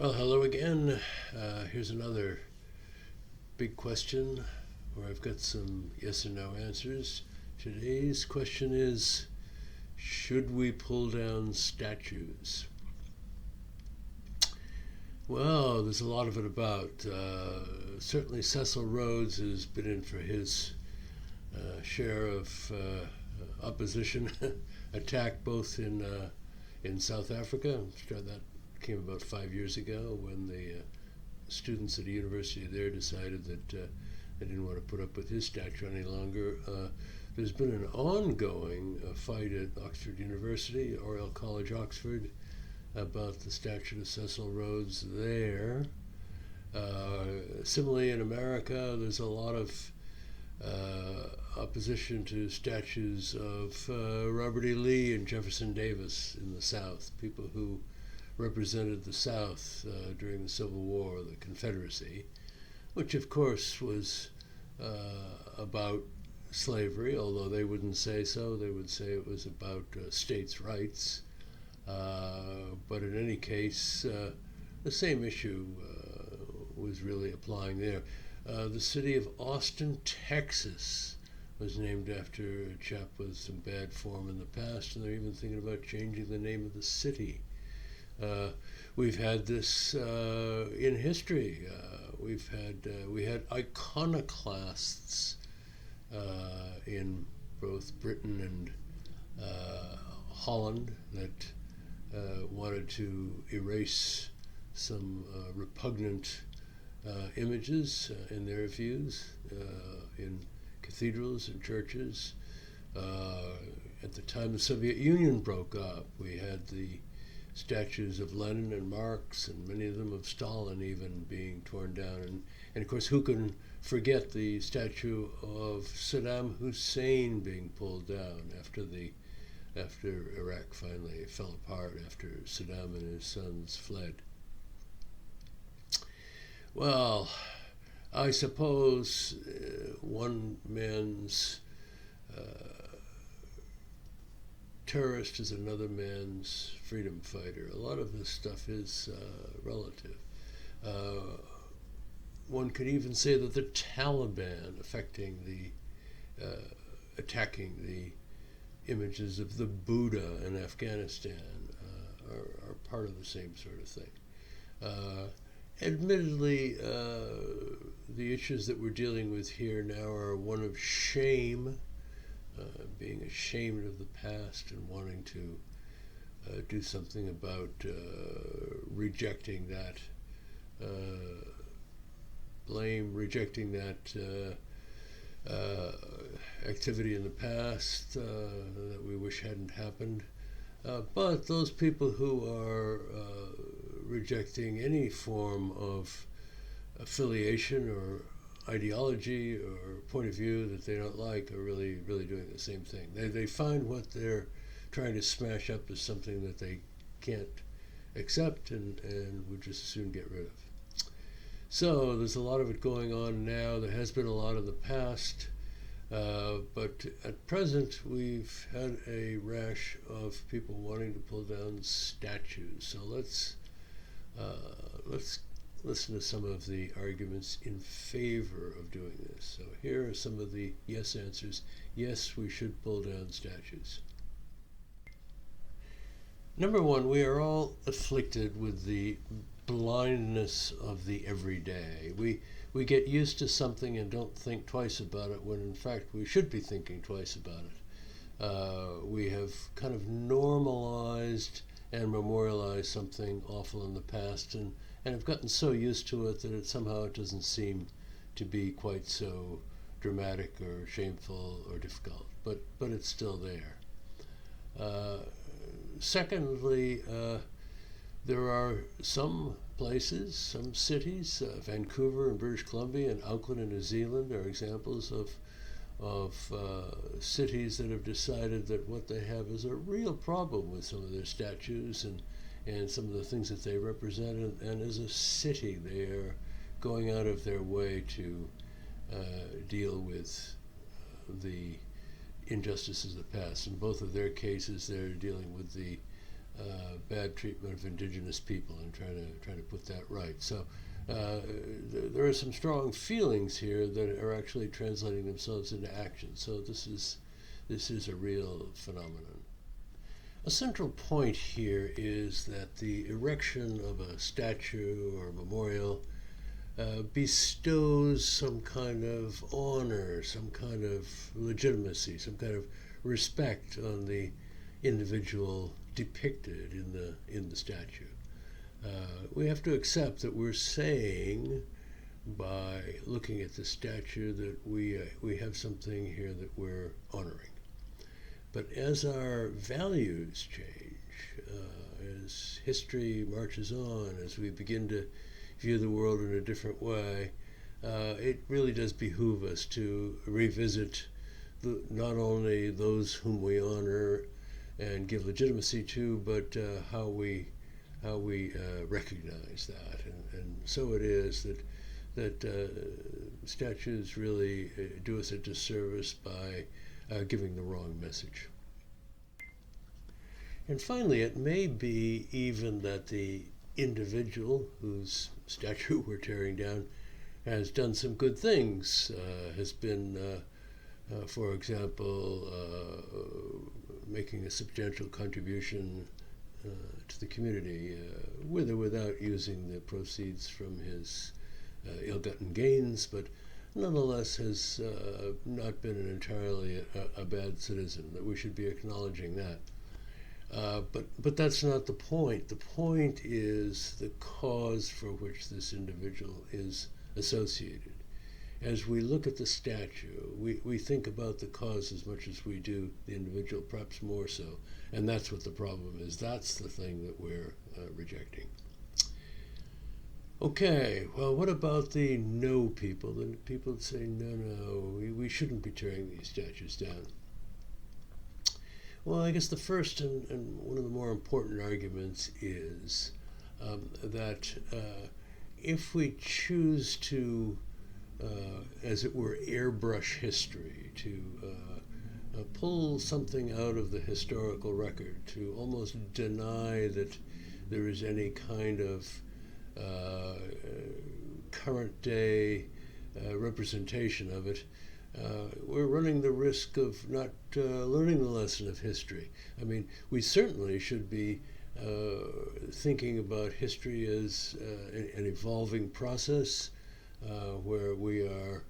Well, hello again. Here's another big question where I've got some yes and no answers. Today's question is, should we pull down statues? Well, there's a lot of it about. Certainly Cecil Rhodes has been in for his share of opposition attack both in South Africa. That came about 5 years ago when the students at a university there decided that they didn't want to put up with his statue any longer. There's been an ongoing fight at Oxford University, Oriel College, Oxford, about the statue of Cecil Rhodes there. Similarly, in America, there's a lot of opposition to statues of Robert E. Lee and Jefferson Davis in the South, people who represented the South during the Civil War, the Confederacy, which of course was about slavery, although they wouldn't say so. They would say it was about states' rights. But in any case, the same issue was really applying there. The city of Austin, Texas was named after a chap with some bad form in the past, and they're even thinking about changing the name of the city. We've had this in history. We had iconoclasts in both Britain and Holland that wanted to erase some repugnant images in their views in cathedrals and churches. At the time the Soviet Union broke up, we had the statues of Lenin and Marx, and many of them of Stalin even, being torn down. And of course, who can forget the statue of Saddam Hussein being pulled down after Iraq finally fell apart, after Saddam and his sons fled? Well, I suppose one man's terrorist is another man's freedom fighter. A lot of this stuff is relative. One could even say that the Taliban attacking the images of the Buddha in Afghanistan are part of the same sort of thing. Admittedly, the issues that we're dealing with here now are one of shame, being ashamed of the past and wanting to do something about rejecting that blame, rejecting that activity in the past that we wish hadn't happened. But those people who are rejecting any form of affiliation or ideology or point of view that they don't like are really doing the same thing. They find what they're trying to smash up as something that they can't accept and would just as soon get rid of. So there's a lot of it going on now. There has been a lot in the past, but at present we've had a rash of people wanting to pull down statues. So let's listen to some of the arguments in favor of doing this. So here are some of the yes answers. Yes, we should pull down statues. Number one, we are all afflicted with the blindness of the everyday. We get used to something and don't think twice about it, when in fact we should be thinking twice about it. We have kind of normalized and memorialized something awful in the past, and have gotten so used to it that it doesn't seem to be quite so dramatic or shameful or difficult, but it's still there. Secondly, there are some places, some cities, Vancouver in British Columbia and Auckland in New Zealand are examples of cities that have decided that what they have is a real problem with some of their statues and some of the things that they represent, and as a city they are going out of their way to deal with the injustices of the past. In both of their cases, they're dealing with the bad treatment of indigenous people and trying to put that right. So there are some strong feelings here that are actually translating themselves into action. So this is a real phenomenon. A central point here is that the erection of a statue or a memorial bestows some kind of honor, some kind of legitimacy, some kind of respect on the individual depicted in the statue. We have to accept that we're saying, by looking at the statue, that we have something here that we're honoring. But as our values change, as history marches on, as we begin to view the world in a different way, it really does behoove us to revisit not only those whom we honor and give legitimacy to, but how we recognize that. And so it is that statues really do us a disservice by giving the wrong message. And finally, it may be even that the individual whose statue we're tearing down has done some good things, has been, for example, making a substantial contribution to the community, with or without using the proceeds from his ill-gotten gains, but nonetheless has not been entirely a bad citizen, that we should be acknowledging that. But that's not the point. The point is the cause for which this individual is associated. As we look at the statue, we think about the cause as much as we do the individual, perhaps more so. And that's what the problem is. That's the thing that we're rejecting. Okay, well, what about the no people? The people that say, no, we shouldn't be tearing these statues down. Well, I guess the first and one of the more important arguments is that if we choose to, as it were, airbrush history, to pull something out of the historical record, to almost deny that there is any kind of current day representation of it, we're running the risk of not learning the lesson of history. I mean, we certainly should be thinking about history as an evolving process where we are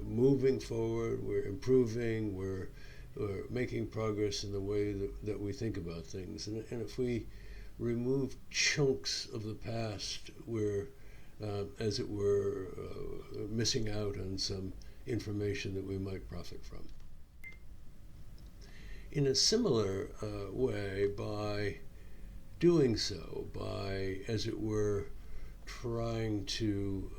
moving forward, we're improving, we're making progress in the way that we think about things. And if we remove chunks of the past, we're, as it were, missing out on some information that we might profit from. In a similar way, by doing so, by, as it were, trying to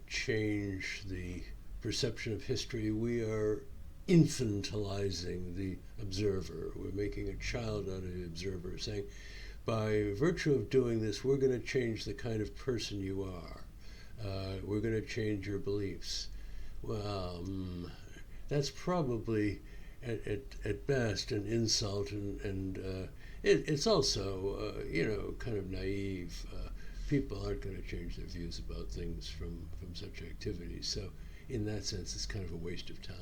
change the perception of history, we are infantilizing the observer. We're making a child out of the observer, saying, by virtue of doing this, we're going to change the kind of person you are. We're going to change your beliefs. Well, that's probably at best an insult, and it's also kind of naive. People aren't going to change their views about things from such activities. So in that sense, it's kind of a waste of time.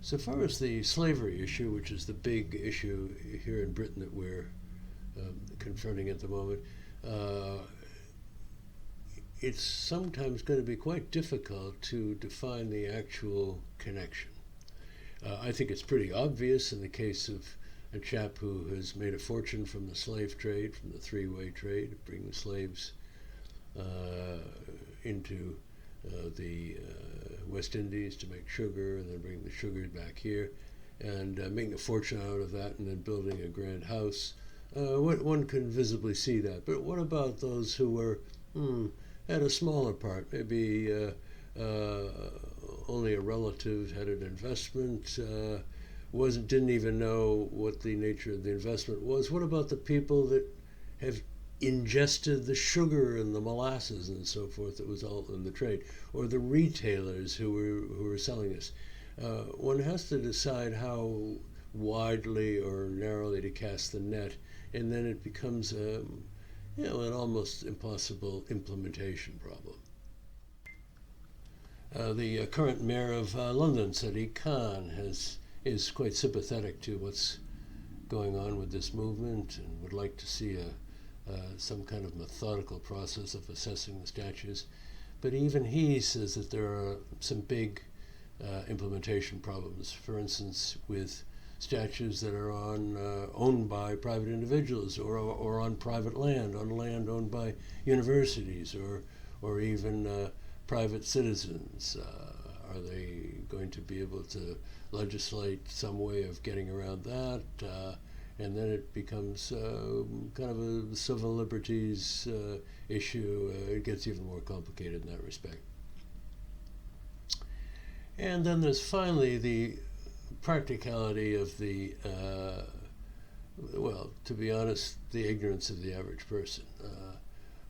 So far as the slavery issue, which is the big issue here in Britain that we're confronting at the moment, it's sometimes going to be quite difficult to define the actual connection. I think it's pretty obvious in the case of a chap who has made a fortune from the slave trade, from the three-way trade, bringing slaves into the West Indies to make sugar, and then bring the sugar back here, and making a fortune out of that, and then building a grand house. One can visibly see that. But what about those who were at a smaller part? Maybe only a relative had an investment, didn't even know what the nature of the investment was. What about the people that have ingested the sugar and the molasses and so forth that was all in the trade, or the retailers who were selling this? One has to decide how widely or narrowly to cast the net, and then it becomes an almost impossible implementation problem. The current mayor of London, Sadiq Khan, is quite sympathetic to what's going on with this movement and would like to see some kind of methodical process of assessing the statues. But even he says that there are some big implementation problems. For instance, with statues that are owned by private individuals or on private land, on land owned by universities or even private citizens. Are they going to be able to legislate some way of getting around that? And then it becomes kind of a civil liberties issue. It gets even more complicated in that respect. And then there's finally the practicality of well, to be honest, the ignorance of the average person.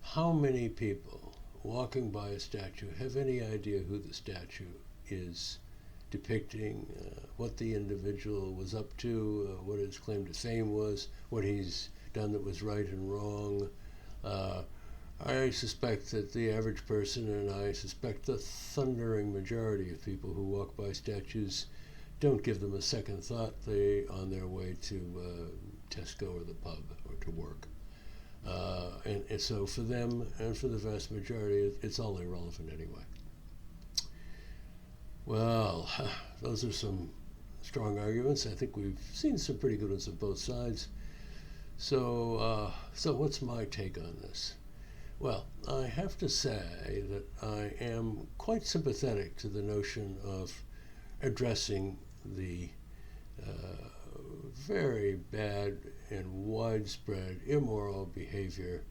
How many people walking by a statue have any idea who the statue is depicting, what the individual was up to, what his claim to fame was, what he's done that was right and wrong? I suspect that the average person, and I suspect the thundering majority of people who walk by statues, don't give them a second thought. They on their way to Tesco or the pub or to work. And so for them and for the vast majority, it's all irrelevant anyway. Well, those are some strong arguments. I think we've seen some pretty good ones on both sides. So what's my take on this? Well, I have to say that I am quite sympathetic to the notion of addressing the very bad and widespread immoral behavior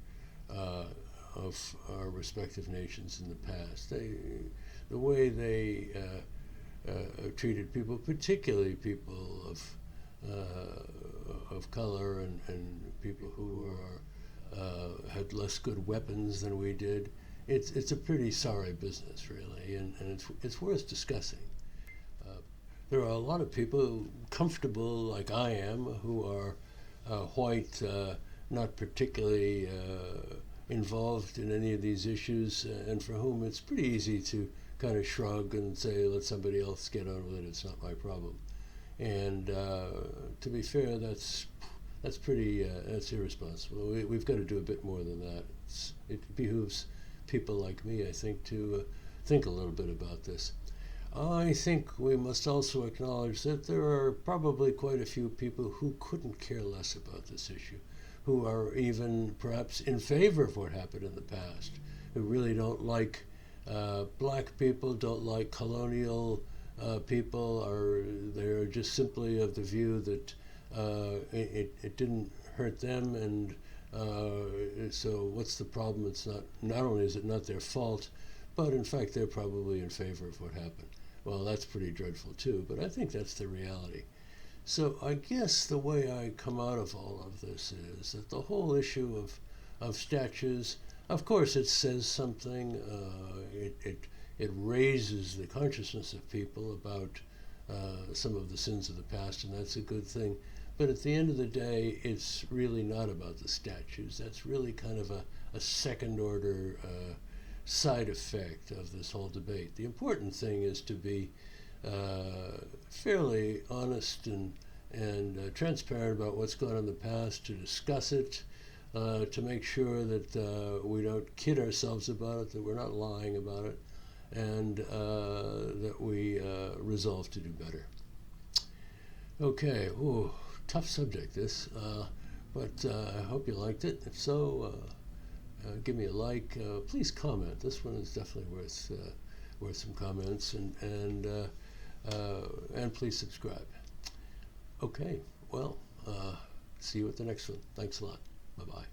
of our respective nations in the past. The way they treated people, particularly people of color and people who had less good weapons than we did. It's a pretty sorry business, really, and it's worth discussing. There are a lot of people comfortable, like I am, who are white, not particularly involved in any of these issues, and for whom it's pretty easy to kind of shrug and say, let somebody else get on with it, it's not my problem. And to be fair, that's irresponsible. We've got to do a bit more than that. It behooves people like me, I think, to think a little bit about this. I think we must also acknowledge that there are probably quite a few people who couldn't care less about this issue, who are even perhaps in favor of what happened in the past, who really don't like black people, don't like colonial people, or they're just simply of the view that it didn't hurt them, and so what's the problem? It's not only is it not their fault, but in fact they're probably in favor of what happened. Well, that's pretty dreadful too, but I think that's the reality. So I guess the way I come out of all of this is that the whole issue of statues, of course it says something, it raises the consciousness of people about some of the sins of the past, and that's a good thing. But at the end of the day, it's really not about the statues. That's really kind of a second order side effect of this whole debate. The important thing is to be fairly honest and transparent about what's gone on in the past, to discuss it, to make sure that we don't kid ourselves about it, that we're not lying about it, and that we resolve to do better. Okay, ooh, tough subject this, but I hope you liked it. If so, give me a like. Please comment. This one is definitely worth some comments, and please subscribe. Okay, well, see you at the next one. Thanks a lot. Bye-bye.